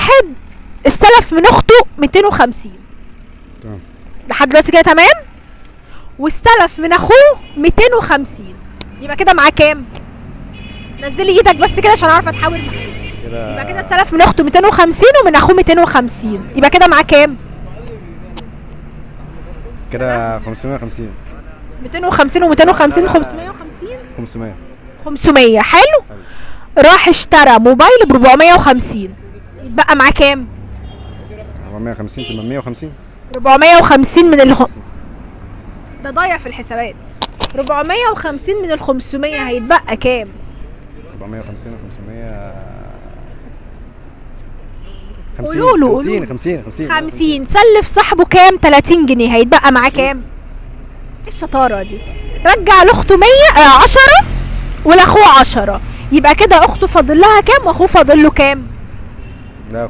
واحد استلف من اخته 250 تمام. لحد دلوقتي كده تمام، واستلف من اخوه 250، يبقى كده معاه كام؟ نزلي ايدك بس كده عشان اعرف اتحاول معاك. كده يبقى كده استلف من اخته 250 ومن اخوه 250، يبقى كده معاه كام؟ كده 550. 250 و250 550 500. 500. حلو. راح اشترى موبايل ب 450، يتبقى معاه كام؟ 450 850. 450 من ده ضايع في الحسابات. 450 من ال 500 هيتبقى كام؟ 450 و500 قولوا 50 50 50 50. سلف صاحبه كام؟ 30 جنيه، هيتبقى معاه كام؟ ايه الشطاره دي؟ رجع لاخته 100 10 ولاخوه 10، يبقى كده اخته فاضل لها كام واخوه فاضل له كام؟